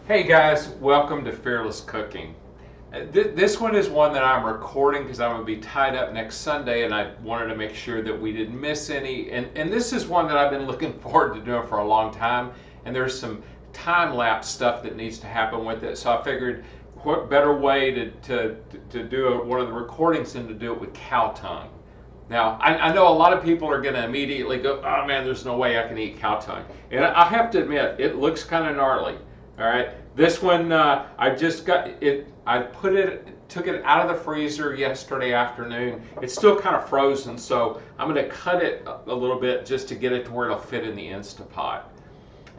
Hey guys, welcome to Fearless Cooking. This one is one that I'm recording because I'm going to be tied up next Sunday and I wanted to make sure that we didn't miss any. And this is one that I've been looking forward to doing for a long time. And there's some time-lapse stuff that needs to happen with it. So I figured what better way to do one of the recordings than to do it with cow tongue. Now, I know a lot of people are going to immediately go, oh man, there's no way I can eat cow tongue. And I have to admit, it looks kind of gnarly. All right, this one I just got it. I took it out of the freezer yesterday afternoon. It's still kind of frozen, so I'm going to cut it a little bit just to get it to where it'll fit in the Instapot.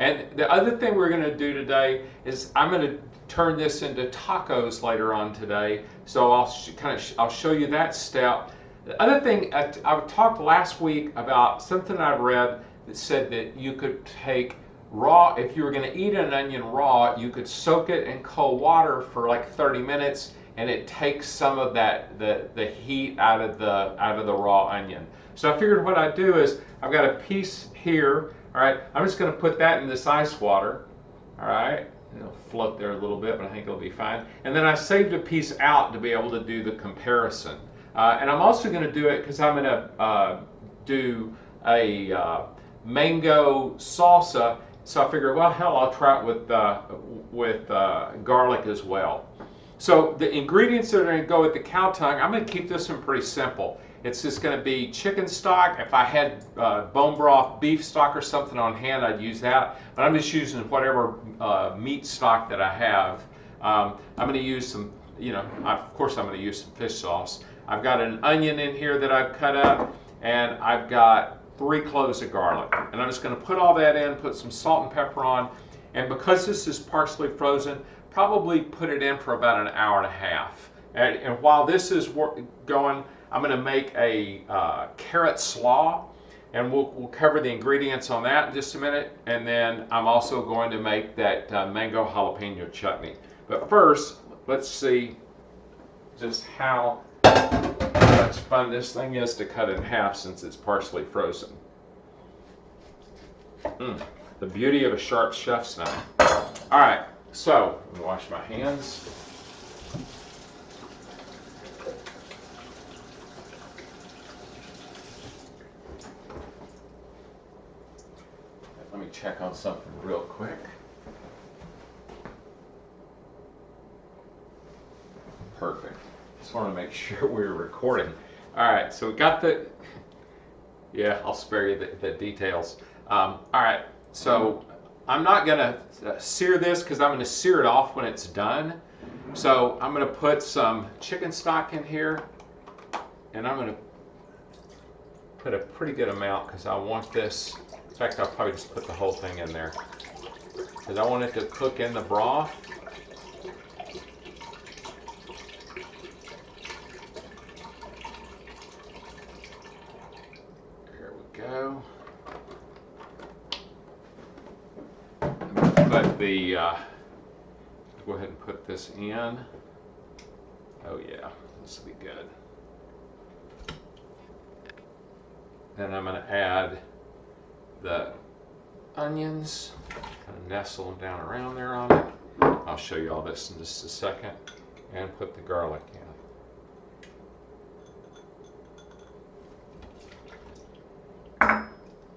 And the other thing we're going to do today is I'm going to turn this into tacos later on today. So I'll show you that step. The other thing I talked last week about something I've read that said that you could take raw, if you were going to eat an onion raw, you could soak it in cold water for like 30 minutes and it takes some of that the heat out of the raw onion. So I figured what I'd do is I've got a piece here, all right, I'm just going to put that in this ice water, all right, it'll float there a little bit, but I think it'll be fine. And then I saved a piece out to be able to do the comparison. And I'm also going to do it because I'm going to do a mango salsa. So I figured, well, hell, I'll try it with garlic as well. So the ingredients that are going to go with the cow tongue, I'm going to keep this one pretty simple. It's just going to be chicken stock. If I had bone broth beef stock or something on hand, I'd use that. But I'm just using whatever meat stock that I have. I'm going to use some, of course I'm going to use some fish sauce. I've got an onion in here that I've cut up, and I've got 3 cloves of garlic. And I'm just going to put all that in, put some salt and pepper on, and because this is partially frozen, probably put it in for about an hour and a half. And while this is going, I'm going to make a carrot slaw, and we'll cover the ingredients on that in just a minute. And then I'm also going to make that mango jalapeno chutney. But first, let's see just how much fun this thing is to cut in half since it's partially frozen. The beauty of a sharp chef's knife. All right, so let me wash my hands. Let me check on something real quick. Perfect. Just want to make sure we're recording. All right, so we got yeah, I'll spare you the details. All right, so I'm not going to sear this because I'm going to sear it off when it's done. So I'm going to put some chicken stock in here, and I'm going to put a pretty good amount because I want this. In fact, I'll probably just put the whole thing in there because I want it to cook in the broth. Go. But go ahead and put this in. Oh yeah, this will be good. Then I'm going to add the onions, kind of nestle them down around there on it. I'll show you all this in just a second, and put the garlic in.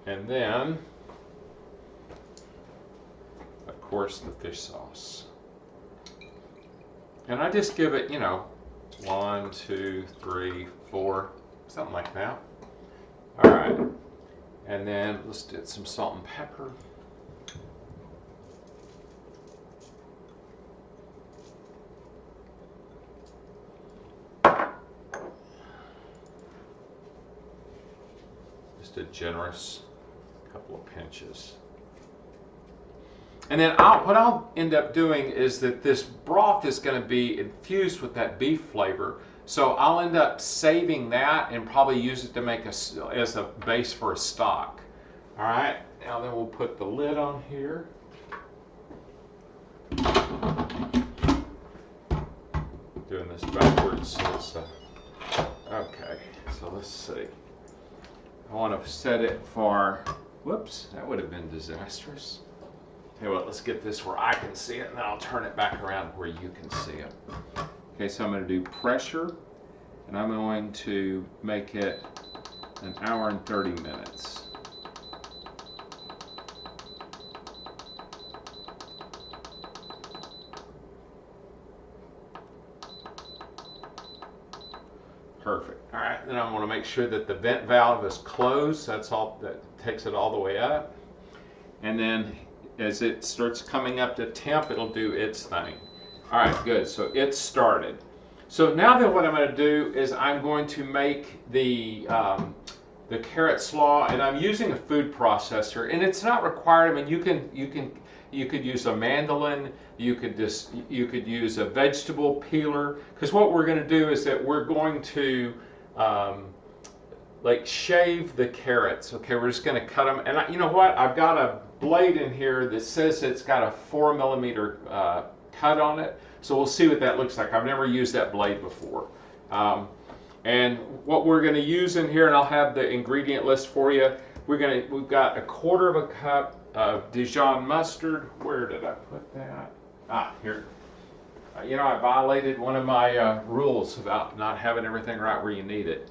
And then, of course, the fish sauce. And I just give it, 1, 2, 3, 4, something like that. All right. And then let's do some salt and pepper. Just a generous couple of pinches. And then what I'll end up doing is that this broth is going to be infused with that beef flavor. So I'll end up saving that and probably use it to make as a base for a stock. All right, now then we'll put the lid on here. Doing this backwards. Okay, so let's see. I want to set it for, whoops, that would have been disastrous. Well, let's get this where I can see it, and then I'll turn it back around where you can see it. Okay, so I'm going to do pressure, and I'm going to make it an hour and 30 minutes. Perfect. All right, then I'm going to make sure that the vent valve is closed. That's all, that takes it all the way up. And then as it starts coming up to temp, it'll do its thing. All right, good. So it's started. So now then what I'm going to do is I'm going to make the carrot slaw, and I'm using a food processor, and it's not required. I mean, you could use a mandolin, you could use a vegetable peeler, because what we're going to do is that we're going to like shave the carrots. Okay, we're just going to cut them, and you know what? I've got a blade in here that says it's got a 4mm cut on it, so we'll see what that looks like. I've never used that blade before. And what we're going to use in here, and I'll have the ingredient list for you. We've got 1/4 cup of Dijon mustard. Where did I put that? Ah, here. You know, I violated one of my rules about not having everything right where you need it.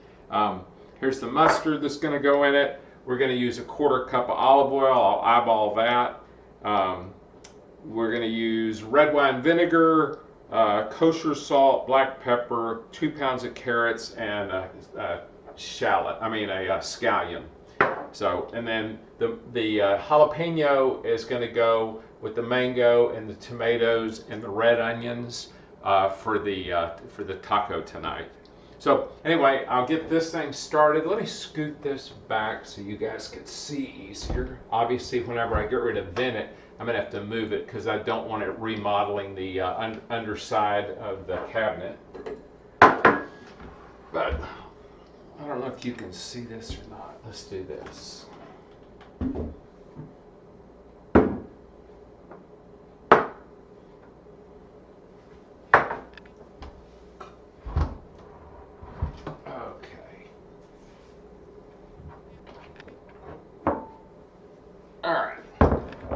Here's the mustard that's going to go in it. We're going to use 1/4 cup of olive oil. I'll eyeball that. We're going to use red wine vinegar, kosher salt, black pepper, 2 pounds of carrots, and a scallion. So, and then the jalapeno is going to go with the mango and the tomatoes and the red onions for the taco tonight. So anyway, I'll get this thing started. Let me scoot this back so you guys can see easier. Obviously, whenever I get ready to vent it, I'm going to have to move it because I don't want it remodeling the underside of the cabinet. But I don't know if you can see this or not. Let's do this.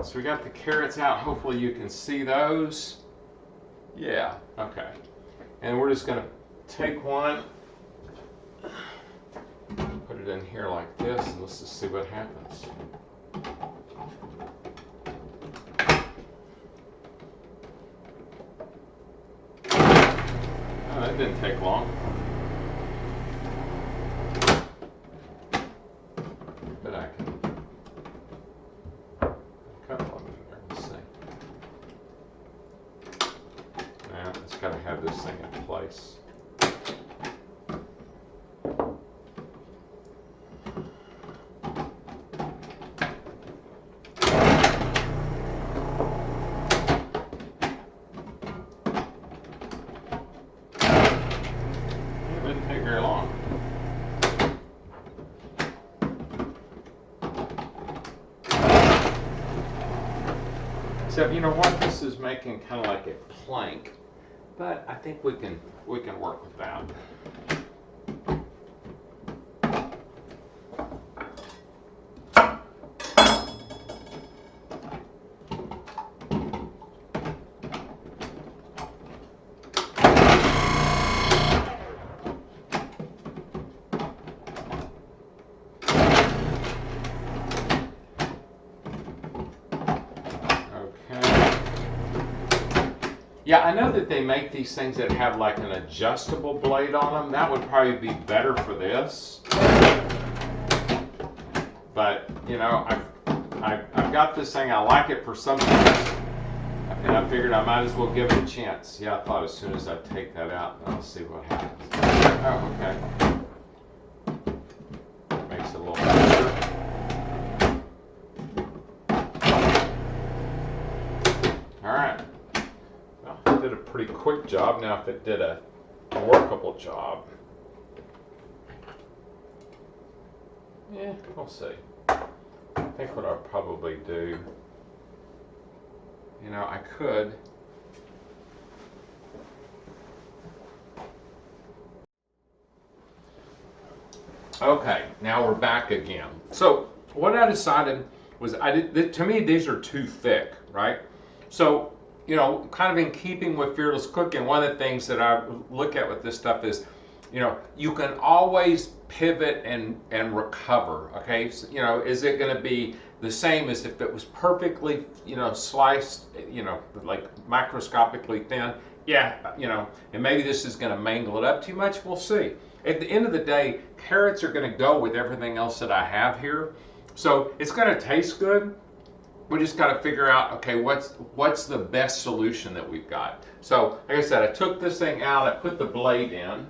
So we got the carrots out. Hopefully you can see those. Yeah, okay. And we're just going to take one, put it in here like this, and let's just see what happens. Oh, that didn't take long. But I can cut one in there. Let's see. Now it's got to have this thing in place. Except, you know what, this is making kind of like a plank, but I think we can work with that. Yeah, I know that they make these things that have like an adjustable blade on them. That would probably be better for this. But, you know, I've got this thing. I like it for some things. And I figured I might as well give it a chance. Yeah, I thought as soon as I take that out, I'll see what happens. Oh, okay. Makes it a little better. All right. Did a pretty quick job. Now if it did a workable job, yeah, we'll see. I think what I'll probably do, you know, I could okay, now we're back again. So what I decided was to me these are too thick, right? So, you know, kind of in keeping with fearless cooking, one of the things that I look at with this stuff is, you know, you can always pivot and recover. Okay, so, you know, is it going to be the same as if it was perfectly, you know, sliced, you know, like microscopically thin? Yeah, you know, and maybe this is going to mangle it up too much. We'll see. At the end of the day, carrots are going to go with everything else that I have here, so it's going to taste good. We just got to figure out, okay, what's the best solution that we've got. So, like I said, I took this thing out, I put the blade in.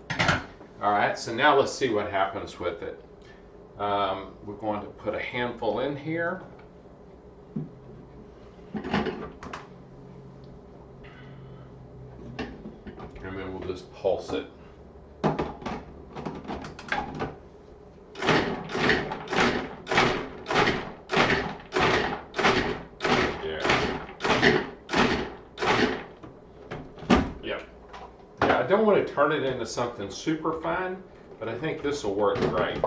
All right, so now let's see what happens with it. We're going to put a handful in here. And then we'll just pulse it. I don't want to turn it into something super fine, but I think this will work great.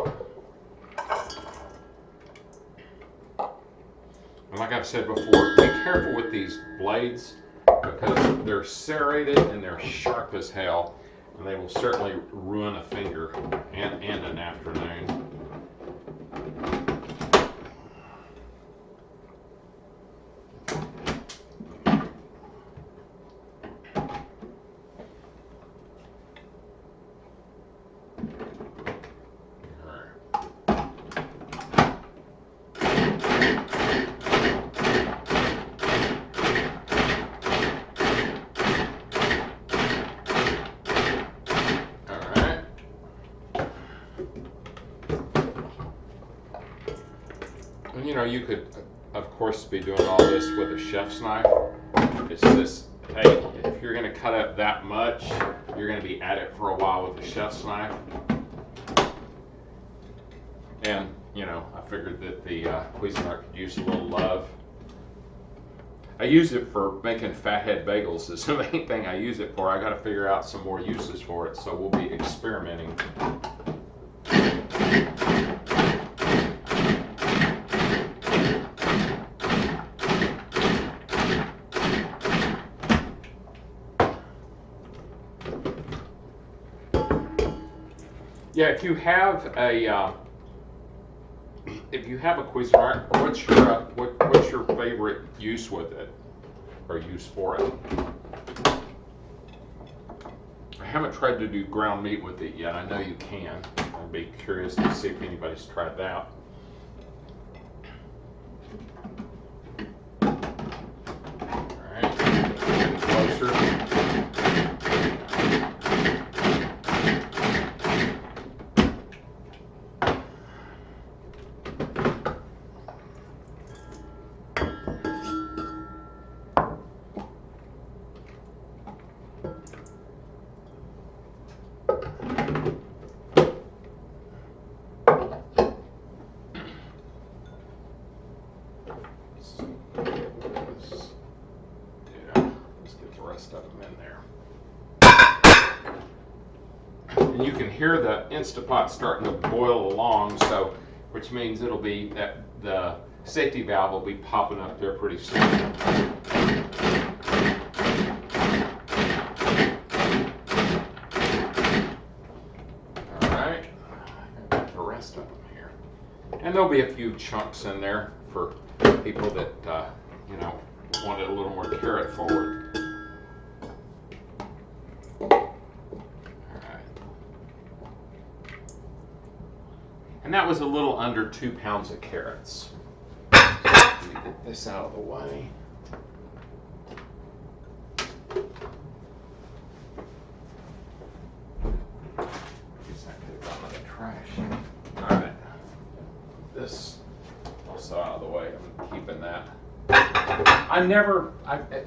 And like I've said before, be careful with these blades because they're serrated and they're sharp as hell, and they will certainly ruin a finger and an afternoon. You know, you could, of course, be doing all this with a chef's knife. It's just, hey, if you're going to cut up that much, you're going to be at it for a while with a chef's knife. And, you know, I figured that the Cuisinart could use a little love. I use it for making fathead bagels. Is the main thing I use it for. I got to figure out some more uses for it, so we'll be experimenting. Yeah, if you have a Cuisinart, what's your favorite use with it, or use for it? I haven't tried to do ground meat with it yet. I know you can. I'd be curious to see if anybody's tried that. All right, getting closer. And you can hear the Instapot starting to boil along, so which means it'll be that the safety valve will be popping up there pretty soon. All right, I got the rest of them here, and there'll be a few chunks in there for people that you know, want it a little more carrot forward. And that was a little under 2 pounds of carrots. Let me get this out of the way. I guess I could have gone in the trash. All right. This also out of the way. I'm keeping that. I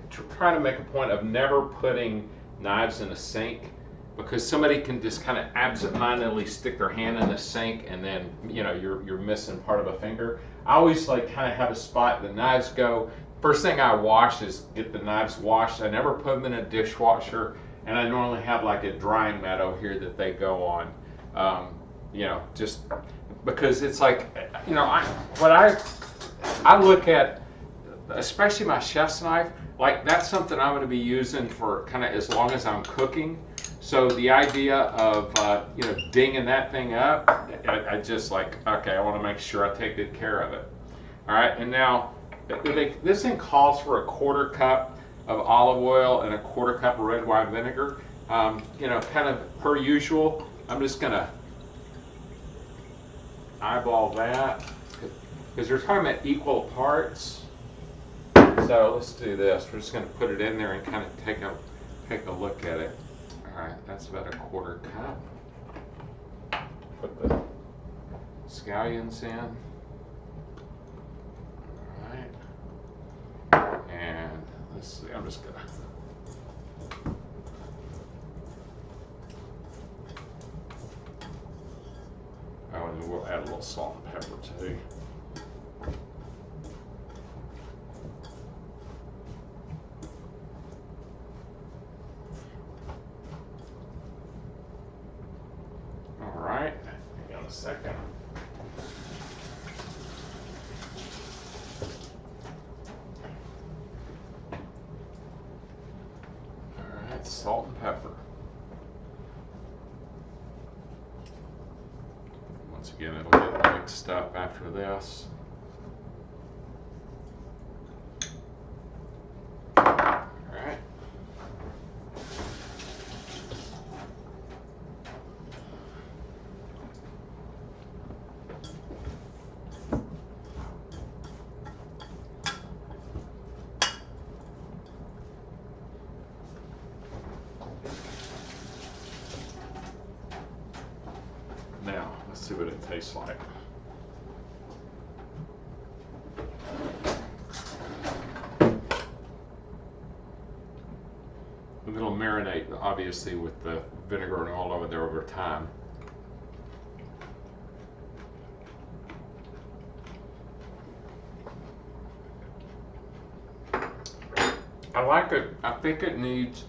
try to make a point of never putting knives in a sink, because somebody can just kind of absentmindedly stick their hand in the sink, and then, you know, you're missing part of a finger. I always like kind of have a spot the knives go. First thing I wash is get the knives washed. I never put them in a dishwasher, and I normally have like a drying mat over here that they go on. You know, just because it's like, you know, I look at, especially my chef's knife, like that's something I'm going to be using for kind of as long as I'm cooking. So the idea of you know, dinging that thing up, I just like, okay, I want to make sure I take good care of it. All right, and now this thing calls for a 1/4 cup of olive oil and a 1/4 cup of red wine vinegar. You know, kind of per usual, I'm just going to eyeball that because you're talking about equal parts. So let's do this. We're just going to put it in there and kind of take a look at it. All right, that's about a 1/4 cup. Put the scallions in. All right, and let's see. I'm just gonna. Oh, and we'll add a little salt and pepper too. All right, hang on a second. All right, salt and pepper. Once again, it'll get mixed up after this. All right. Now, let's see what it tastes like. And it'll marinate, obviously, with the vinegar and all over there over time. I like it. I think it needs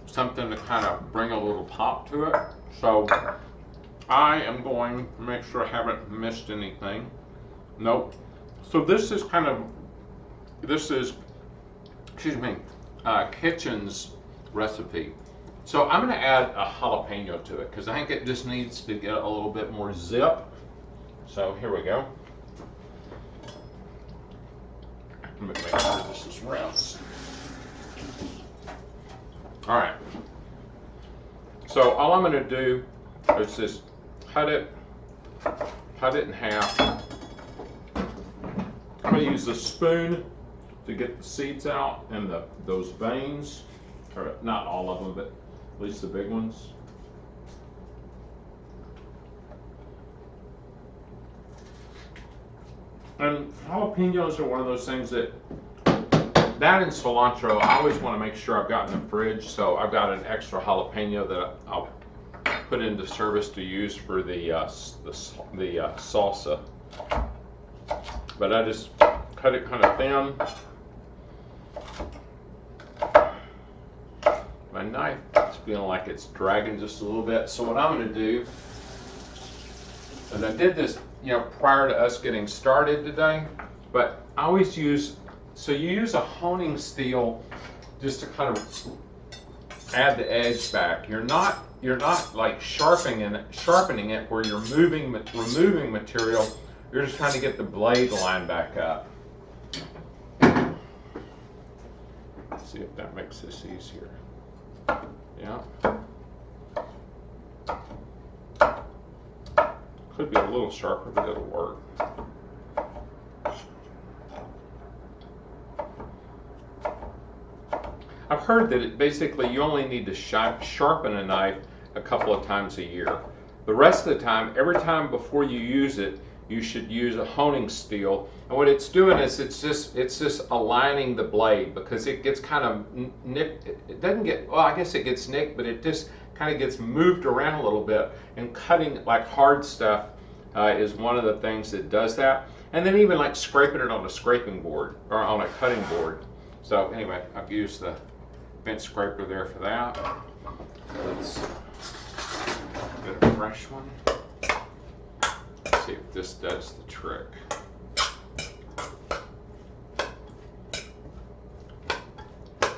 something to kind of bring a little pop to it. So I am going to make sure I haven't missed anything. Nope. So this is excuse me, Kitchen's recipe. So I'm going to add a jalapeno to it because I think it just needs to get a little bit more zip. So here we go. Let me make sure this is round. All right. So all I'm going to do is just cut it in half. I'm going to use a spoon to get the seeds out and those veins, or not all of them, but at least the big ones. And jalapenos are one of those things that and cilantro, I always want to make sure I've got in the fridge, so I've got an extra jalapeno that I'll put into service to use for the salsa. But I just cut it kind of thin. My knife is feeling like it's dragging just a little bit, so what I'm going to do, and I did this, you know, prior to us getting started today, but I always use, so you use a honing steel just to kind of add the edge back. You're not like sharpening it where you're removing material. You're just trying to get the blade line back up. Let's see if that makes this easier. Yeah. Could be a little sharper, but it'll work. I've heard that it basically you only need to sharpen a knife a couple of times a year. The rest of the time, every time before you use it, you should use a honing steel. And what it's doing is it's just aligning the blade, because it gets kind of nicked. It doesn't get, well, I guess it gets nicked, but it just kind of gets moved around a little bit. And cutting like hard stuff is one of the things that does that. And then even like scraping it on a scraping board or on a cutting board. So anyway, I've used the bench scraper there for that. Let's get a fresh one. Let's see if this does the trick.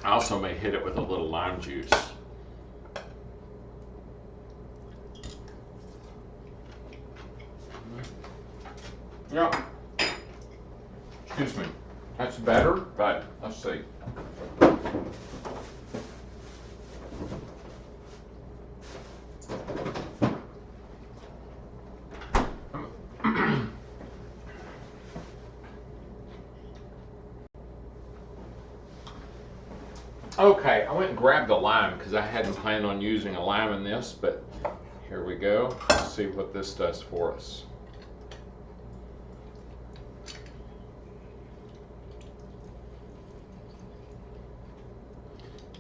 I also may hit it with a little lime juice. Yeah. Excuse me. That's better, but let's see. Okay, I went and grabbed the lime because I hadn't planned on using a lime in this, but here we go. Let's see what this does for us.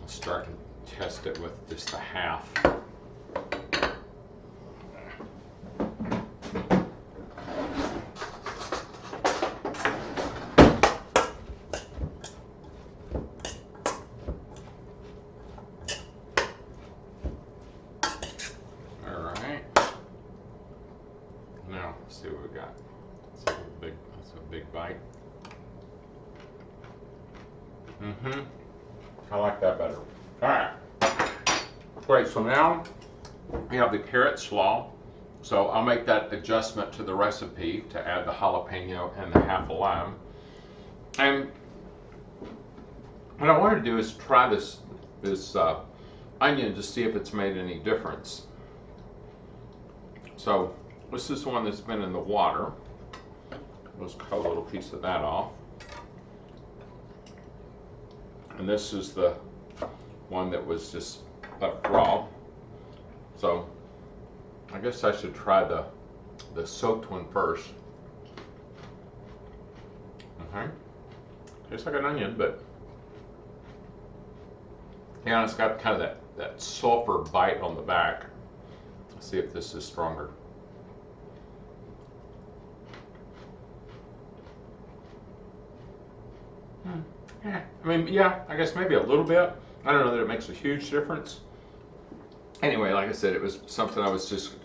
I'll start to test it with just a half. See what we got. That's a big bite. I like that better. All right. Great. So now we have the carrot slaw. So I'll make that adjustment to the recipe to add the jalapeno and the half a lime. And what I wanted to do is try this onion to see if it's made any difference. So this is the one that's been in the water. Let's cut a little piece of that off. And this is the one that was just left raw. So I guess I should try the soaked one first. Okay. Tastes like an onion, but yeah, it's got kind of that sulfur bite on the back. Let's see if this is stronger. I mean, yeah, I guess maybe a little bit. I don't know that it makes a huge difference. Anyway, like I said, it was something I was just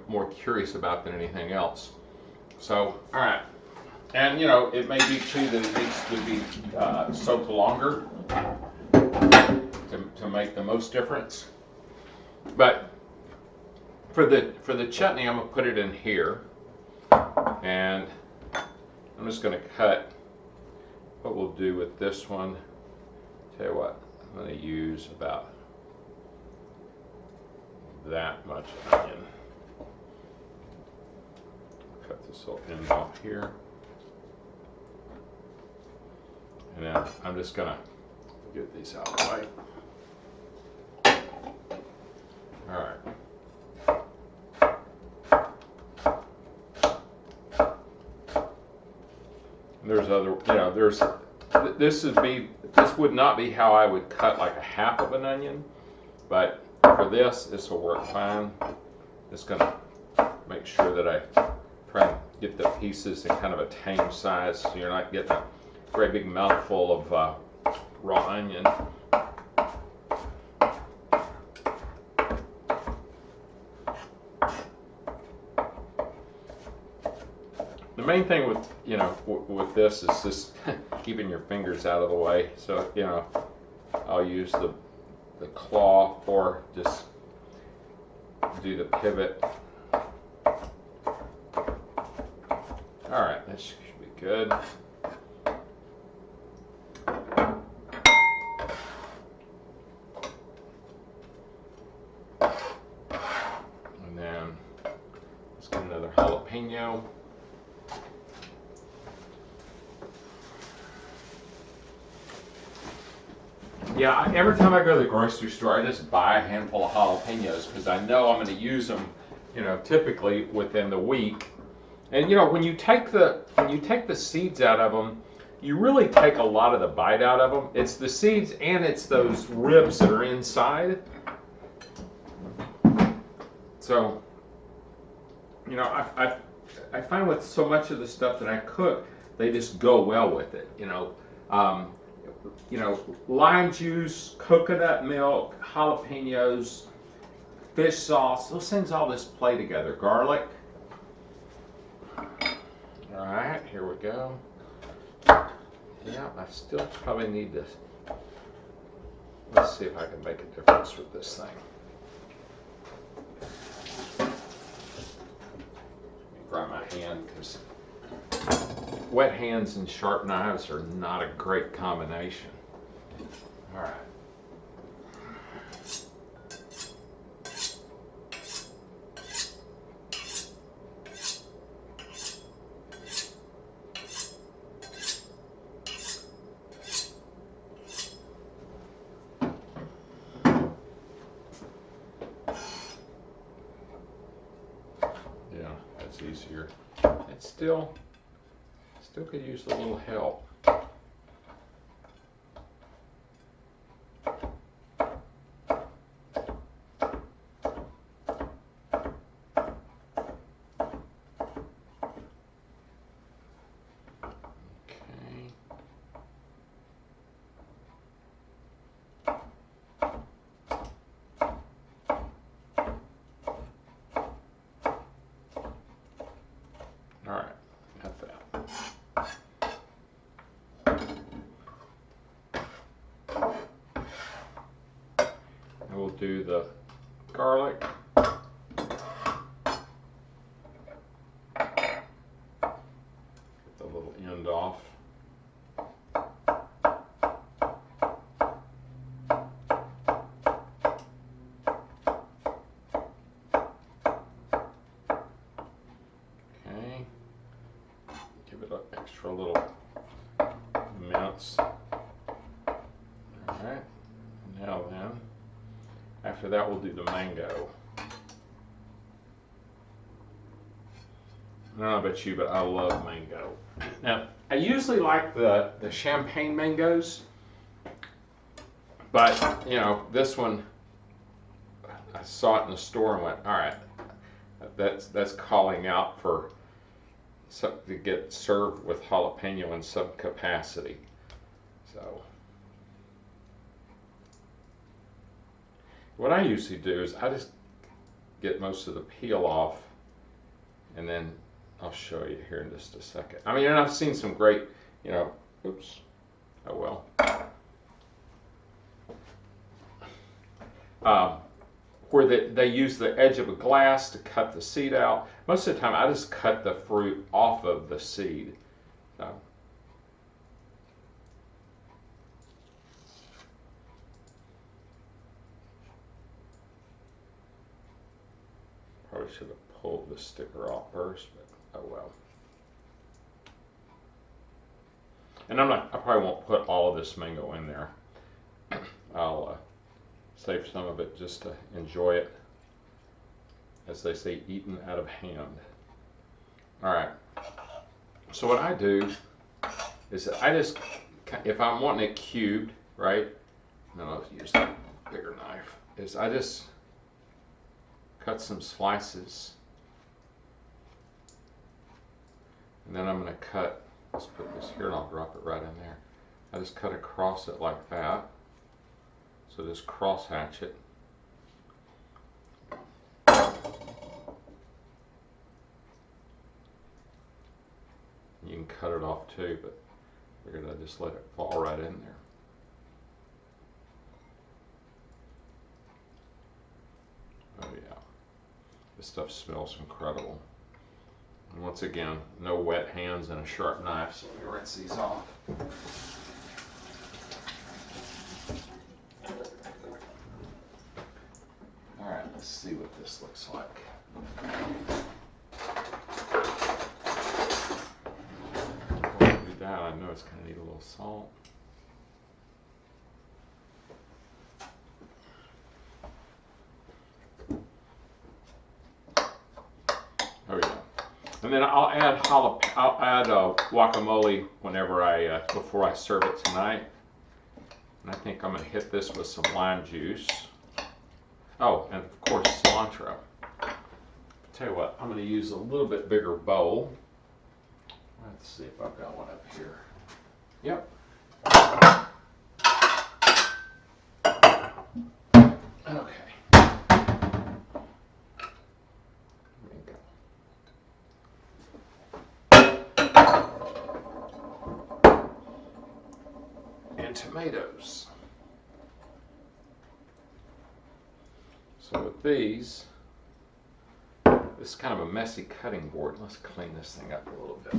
more curious about than anything else. So, all right. And, it may be, too, that it needs to be soaked longer to make the most difference. But for the chutney, I'm going to put it in here. And I'm just going to cut. What we'll do with this one, tell you what, I'm going to use about that much onion. Cut this little end off here. And then I'm just going to get these out of the way. All right. There's other, this would not be how I would cut like a half of an onion, but for this will work fine. Just gonna make sure that I try and get the pieces in kind of a tame size, so you're not getting a very big mouthful of raw onion. The main thing with this is just keeping your fingers out of the way. So I'll use the claw or just do the pivot. All right, that should be good. And then let's get another jalapeno. Yeah, every time I go to the grocery store, I just buy a handful of jalapenos because I know I'm going to use them, typically within the week. And when you take the seeds out of them, you really take a lot of the bite out of them. It's the seeds and it's those ribs that are inside. So, I find with so much of the stuff that I cook, they just go well with it. Lime juice, coconut milk, jalapenos, fish sauce, those things all just play together. Garlic. All right, here we go. Yeah, I still probably need this. Let's see if I can make a difference with this thing. Let me dry my hand because wet hands and sharp knives are not a great combination. All right. Yeah, that's easier. It still could use a little help. All right, got that. And we'll do the garlic. Get the little end off. Okay. Give it an extra little mince. Alright, now then, after that we'll do the mango. I don't know about you, but I love mango. Now, I usually like the champagne mangoes, but, you know, this one, I saw it in the store and went, alright, that's calling out for to get served with jalapeno in some capacity. So what I usually do is I just get most of the peel off, and then I'll show you here in just a second. I mean, and I've seen some great, you know, oops, oh well. Where they use the edge of a glass to cut the seed out. Most of the time, I just cut the fruit off of the seed. So, probably should have pulled the sticker off first, but oh well. And I probably won't put all of this mango in there. I'll save some of it just to enjoy it, as they say, eaten out of hand. All right, so what I do is that I just, if I'm wanting it cubed, right, no, I'll use the bigger knife, is I just cut some slices, and then I'm going to cut, let's put this here and I'll drop it right in there. I just cut across it like that. So just cross hatch it. You can cut it off too, but I figured I'd just let it fall right in there. Oh yeah, this stuff smells incredible. And once again, no wet hands and a sharp knife, so let me rinse these off. Alright, let's see what this looks like. Before I do that, I know it's going to need a little salt. Oh yeah. And then I'll add guacamole whenever before I serve it tonight. And I think I'm going to hit this with some lime juice. Oh, and of course cilantro. Tell you what, I'm going to use a little bit bigger bowl. Let's see if I've got one up here. Yep. Okay. There you go. And tomatoes. So with these, this is kind of a messy cutting board. Let's clean this thing up a little bit.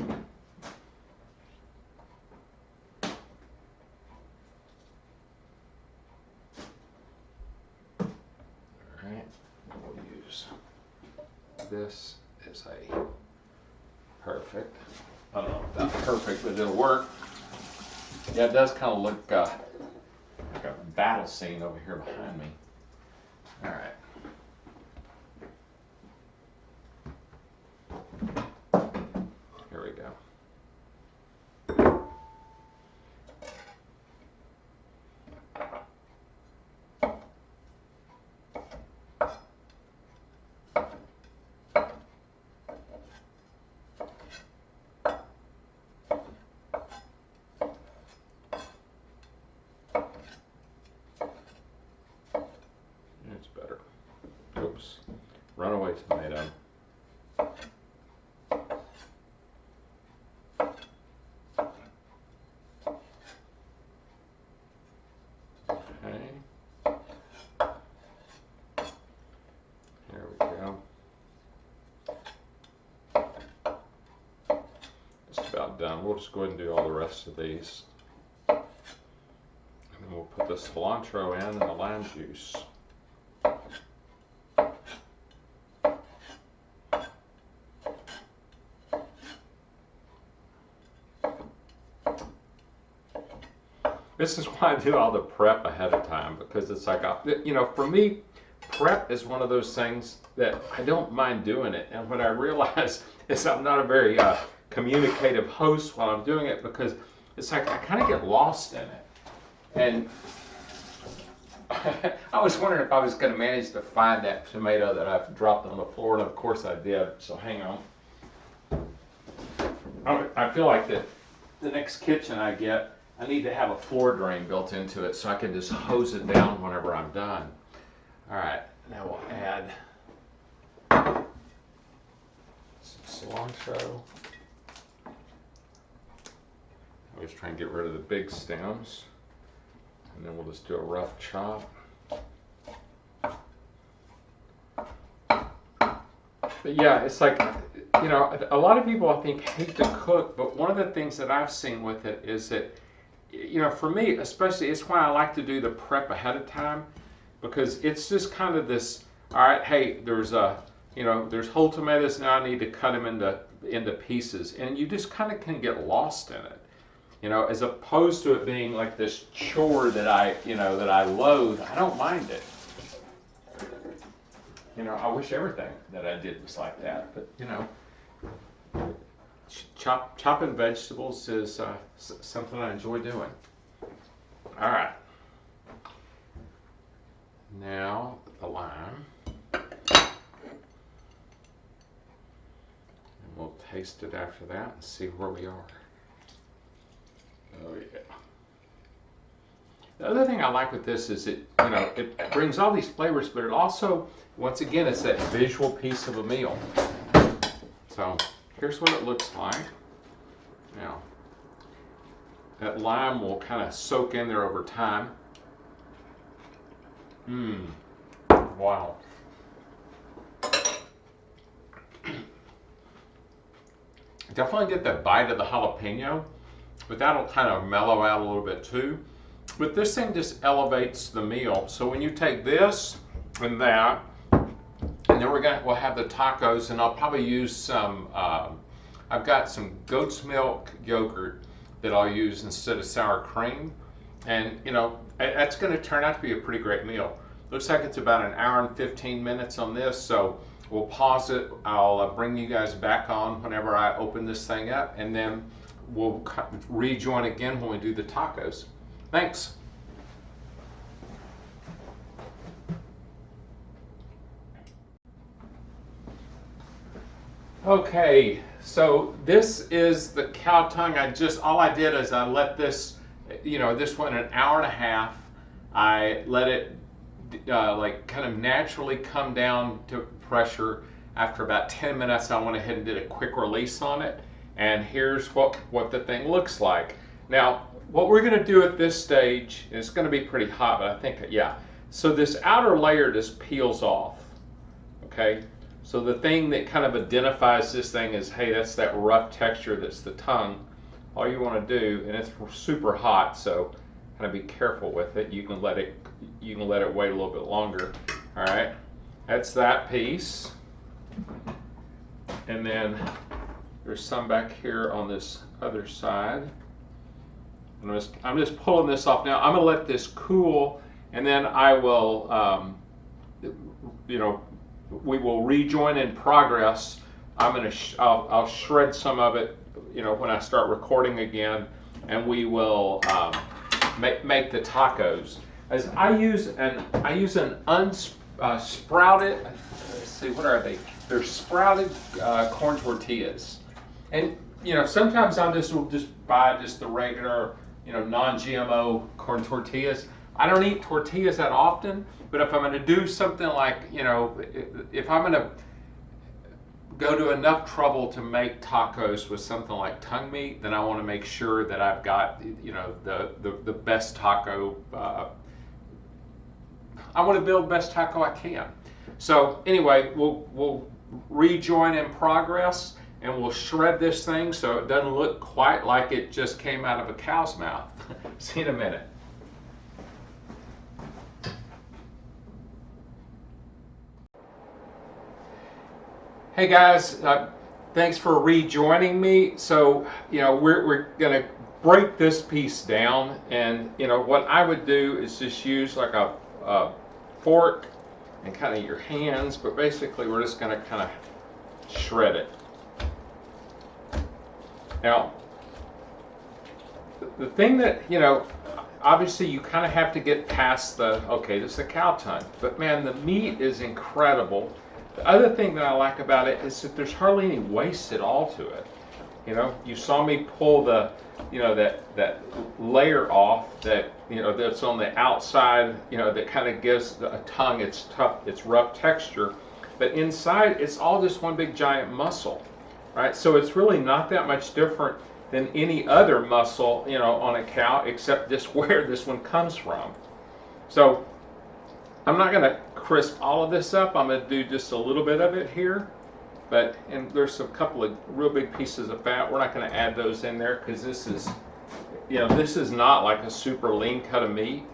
Alright, we'll use this as a perfect. I don't know if that's perfect, but it'll work. Yeah, it does kind of look like a battle scene over here behind me. Alright. Here we go. It's better. Oops. Runaway tomato. There we go. Just about done. We'll just go ahead and do all the rest of these. And then we'll put the cilantro in and the lime juice. This is why I do all the prep ahead of time, because it's like, you know, for me, prep is one of those things that I don't mind doing it. And what I realize is I'm not a very communicative host while I'm doing it, because it's like I kind of get lost in it. And I was wondering if I was going to manage to find that tomato that I've dropped on the floor, and of course I did, so hang on. I feel like the next kitchen I get, I need to have a floor drain built into it so I can just hose it down whenever I'm done. All right, now we'll add some cilantro. I always try and get rid of the big stems. And then we'll just do a rough chop. But yeah, it's like, you know, a lot of people I think hate to cook, but one of the things that I've seen with it is that, you know, for me especially, it's why I like to do the prep ahead of time, because it's just kind of this, all right, hey, there's you know, there's whole tomatoes, now I need to cut them into pieces, and you just kind of can get lost in it, you know, as opposed to it being like this chore that I loathe. I don't mind it. You know, I wish everything that I did was like that, but you know, chopping vegetables is something I enjoy doing. All right. Now the lime. And we'll taste it after that and see where we are. Oh yeah. The other thing I like with this is it brings all these flavors, but it also, once again, it's that visual piece of a meal. So here's what it looks like. Now, that lime will kind of soak in there over time. Wow. Definitely get that bite of the jalapeno, but that'll kind of mellow out a little bit too. But this thing just elevates the meal. So when you take this and that, and then we'll have the tacos, and I'll probably use some, I've got some goat's milk yogurt that I'll use instead of sour cream. And you know, that's going to turn out to be a pretty great meal. Looks like it's about an hour and 15 minutes on this, so we'll pause it. I'll bring you guys back on whenever I open this thing up, and then we'll rejoin again when we do the tacos. Thanks. Okay, so this is the cow tongue. All I did is I let this, you know, this went an hour and a half. I let it like kind of naturally come down to pressure. After about 10 minutes, I went ahead and did a quick release on it. And here's what the thing looks like. Now, what we're going to do at this stage, and it's going to be pretty hot, but I think, yeah, So this outer layer just peels off, okay? So the thing that kind of identifies this thing is, hey, that's that rough texture, that's the tongue. All you want to do, and it's super hot, so kind of be careful with it. You can let it wait a little bit longer. All right, that's that piece. And then there's some back here on this other side. I'm just pulling this off now. I'm going to let this cool, and then I will, we will rejoin in progress. I'll shred some of it, when I start recording again, and we will make the tacos. As I use an unsprouted. Let's see, what are they? They're sprouted corn tortillas, and sometimes I'll just buy just the regular non-GMO corn tortillas. I don't eat tortillas that often, but if I'm going to do something like, if I'm going to go to enough trouble to make tacos with something like tongue meat, then I want to make sure that I've got, the best taco. I want to build the best taco I can. So anyway, we'll rejoin in progress, and we'll shred this thing so it doesn't look quite like it just came out of a cow's mouth. See you in a minute. Hey guys, thanks for rejoining me. So, we're going to break this piece down, and what I would do is just use like a fork and kind of your hands, but basically we're just going to kind of shred it. Now, the thing that, obviously you kind of have to get past okay, this is a cow tongue, but man, the meat is incredible. The other thing that I like about it is that there's hardly any waste at all to it. You saw me pull the, that layer off that, that's on the outside, that kind of gives a tongue its rough texture. But inside, it's all just one big giant muscle, right? So it's really not that much different than any other muscle, on a cow, except just where this one comes from. So I'm not going to crisp all of this up. I'm going to do just a little bit of it here. And there's a couple of real big pieces of fat. We're not going to add those in there because this is, this is not like a super lean cut of meat.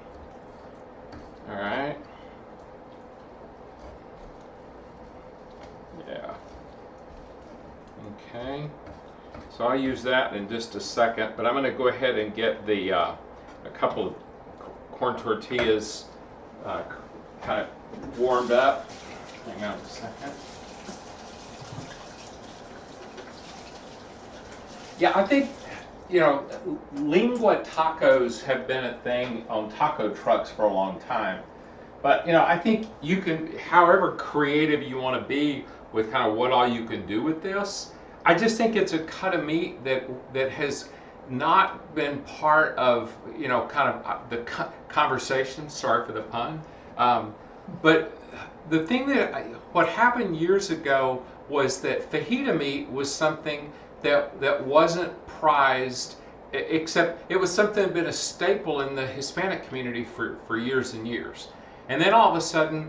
All right. Yeah. Okay. So I'll use that in just a second, but I'm going to go ahead and get the a couple of corn tortillas kind of warmed up. Hang on a second. Yeah, I think, lingua tacos have been a thing on taco trucks for a long time. But, I think you can, however creative you want to be with kind of what all you can do with this, I just think it's a cut of meat that has not been part of, kind of the conversation, sorry for the pun. But the thing what happened years ago was that fajita meat was something that wasn't prized, except it was something that had been a staple in the Hispanic community for years and years. And then all of a sudden,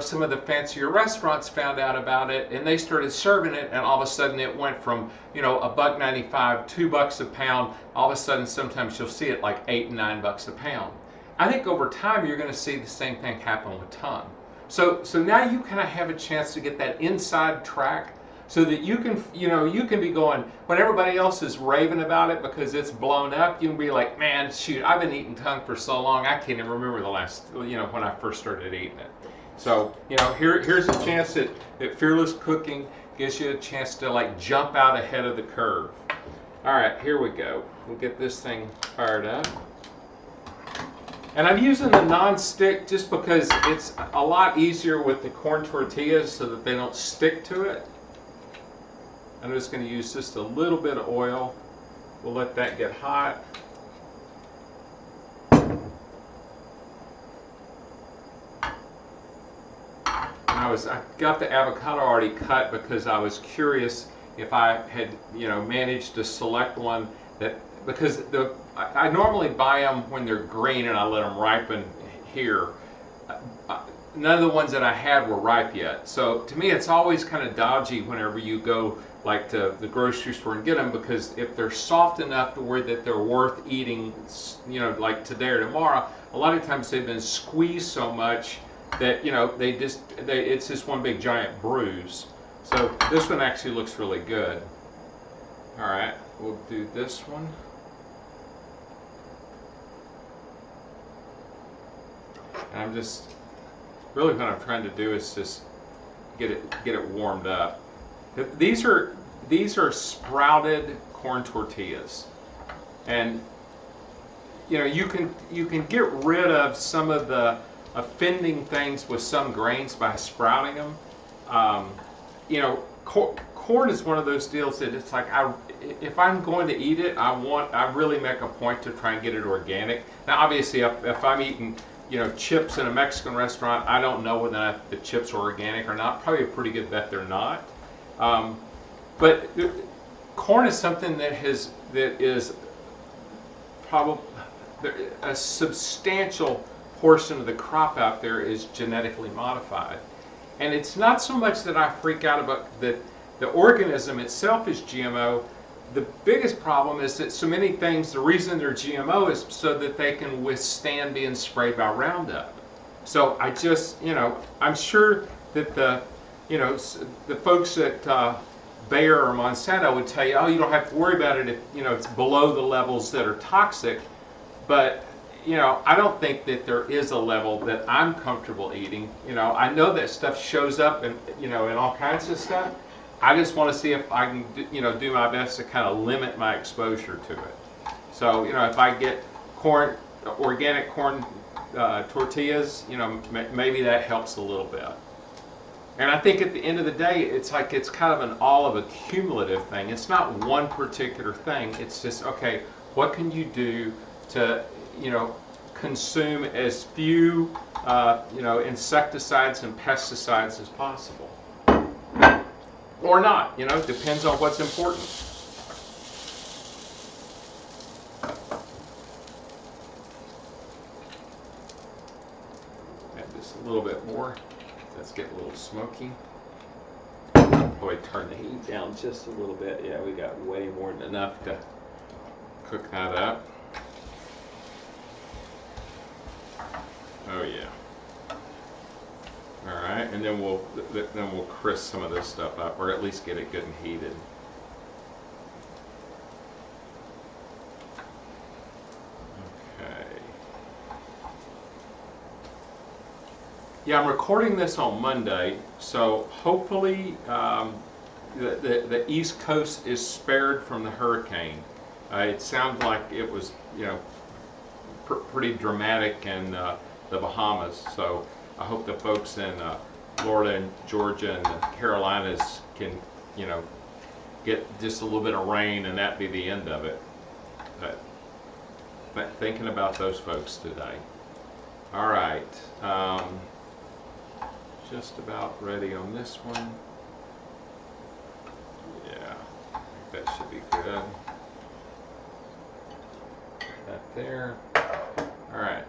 some of the fancier restaurants found out about it, and they started serving it, and all of a sudden it went from, $1.95, $2 a pound. All of a sudden, sometimes you'll see it like $8 and $9 a pound. I think over time you're going to see the same thing happen with tongue. So now you kind of have a chance to get that inside track, so that you can, you can be going, when everybody else is raving about it because it's blown up, you can be like, man, shoot, I've been eating tongue for so long, I can't even remember the last, when I first started eating it. So, here's a chance that Fearless Cooking gives you a chance to like jump out ahead of the curve. All right, here we go. We'll get this thing fired up. And I'm using the non-stick just because it's a lot easier with the corn tortillas so that they don't stick to it. I'm just going to use just a little bit of oil. We'll let that get hot. I got the avocado already cut because I was curious if I had, managed to select one because I normally buy them when they're green and I let them ripen here. none of the ones that I had were ripe yet. So to me, it's always kind of dodgy whenever you go like to the grocery store and get them, because if they're soft enough to where that they're worth eating, like today or tomorrow, a lot of times they've been squeezed so much that it's just one big giant bruise. So this one actually looks really good. All right, we'll do this one. And I'm just really, what I'm trying to do is just get it warmed up. These are sprouted corn tortillas, and you can get rid of some of the offending things with some grains by sprouting them. Corn is one of those deals that it's like, if I'm going to eat it, I really make a point to try and get it organic. Now, obviously, if I'm eating chips in a Mexican restaurant, I don't know whether or not the chips are organic or not. Probably a pretty good bet they're not. But corn is something that is probably a substantial portion of the crop out there is genetically modified. And it's not so much that I freak out about that the organism itself is GMO. The biggest problem is that so many things, the reason they're GMO is so that they can withstand being sprayed by Roundup. So I just, I'm sure that the folks at Bayer or Monsanto would tell you, oh, you don't have to worry about it if, it's below the levels that are toxic. But, I don't think that there is a level that I'm comfortable eating. I know that stuff shows up in all kinds of stuff. I just want to see if I can, do my best to kind of limit my exposure to it. So, if I get organic corn tortillas, maybe that helps a little bit. And I think at the end of the day, it's kind of an all of a cumulative thing. It's not one particular thing. It's just, okay, what can you do to, consume as few, insecticides and pesticides as possible? Or not, depends on what's important. Add just a little bit more. Let's get a little smoky. Boy, turn the heat down just a little bit. Yeah, we got way more than enough to cook that up. Oh yeah. All right, and then we'll crisp some of this stuff up, or at least get it good and heated. Okay. Yeah, I'm recording this on Monday, so hopefully the East Coast is spared from the hurricane. It sounds like it was, pretty dramatic in the Bahamas. So I hope the folks in Florida and Georgia and the Carolinas can, get just a little bit of rain and that be the end of it. But thinking about those folks today. All right. Just about ready on this one. Yeah, I think that should be good. Put that there. All right.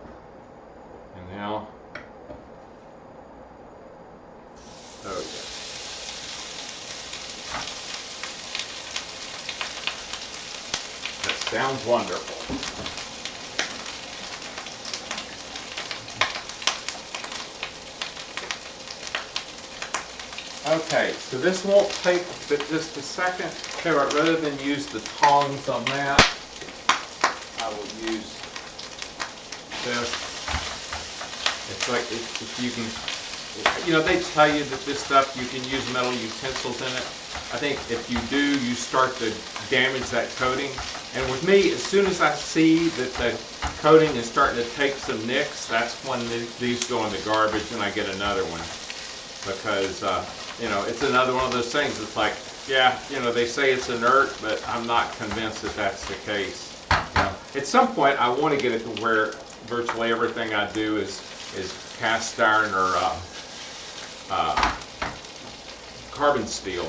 And now, oh yeah. That sounds wonderful. Okay, so this won't take but just a second. Okay, rather than use the tongs on that, I will use this. It's like if you can, they tell you that this stuff, you can use metal utensils in it. I think if you do, you start to damage that coating. And with me, as soon as I see that the coating is starting to take some nicks, that's when these go in the garbage and I get another one. Because, it's another one of those things. It's like, yeah, they say it's inert, but I'm not convinced that that's the case. At some point, I want to get it to where virtually everything I do is cast iron or carbon steel,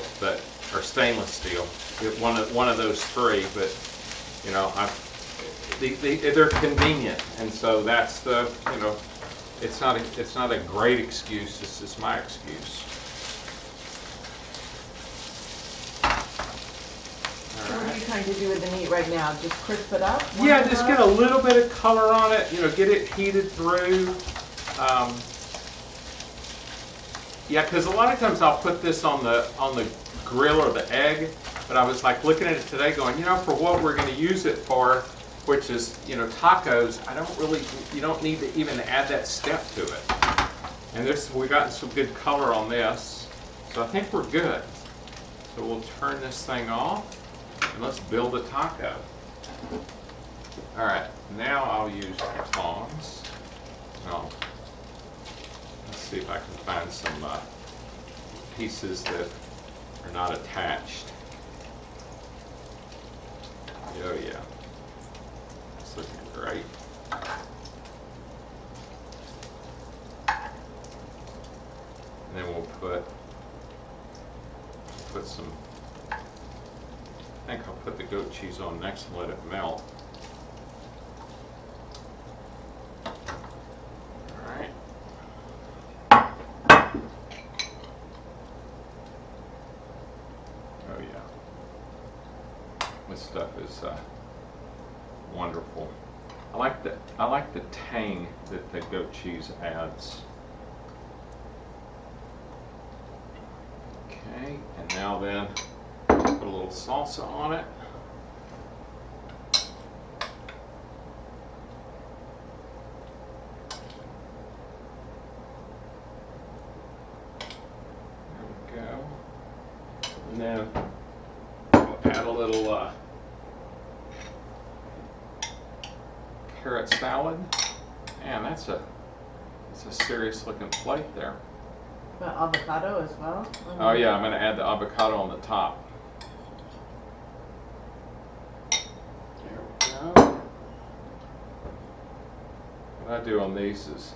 or stainless steel. One of those three, but they're convenient, and so that's it's not a great excuse. This is my excuse. So what are you trying to do with the meat right now? Just crisp it up? Yeah, just get a little bit of color on it. You know, get it heated through. Yeah, because a lot of times I'll put this on the grill or the egg, but I was like looking at it today, going, you know, for what we're going to use it for, which is, you know, tacos. You don't need to even add that step to it. And we got some good color on this, so I think we're good. So we'll turn this thing off. And let's build a taco. All right, now I'll use the tongs. Oh, let's see if I can find some pieces that are not attached. Oh yeah, it's looking great. And then we'll put some. I think I'll put the goat cheese on next and let it melt. Alright. Oh yeah. This stuff is wonderful. I like the tang that the goat cheese adds. Okay, and now then put a little salsa on it. There we go. And then we'll add a little carrot salad. Man, that's a serious looking plate there. But avocado as well? Oh yeah, I'm going to add the avocado on the top. There we go. What I do on these is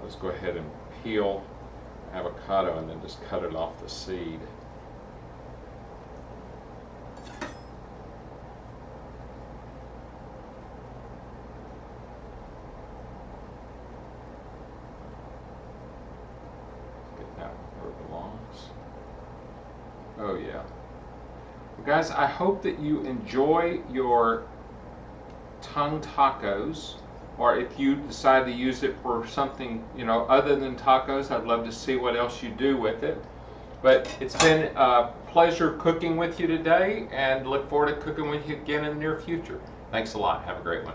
let's go ahead and peel avocado and then just cut it off the seed. Get that where it belongs. Oh yeah. Well, guys, I hope that you enjoy your tongue tacos. Or if you decide to use it for something, you know, other than tacos, I'd love to see what else you do with it. But it's been a pleasure cooking with you today, and look forward to cooking with you again in the near future. Thanks a lot. Have a great one.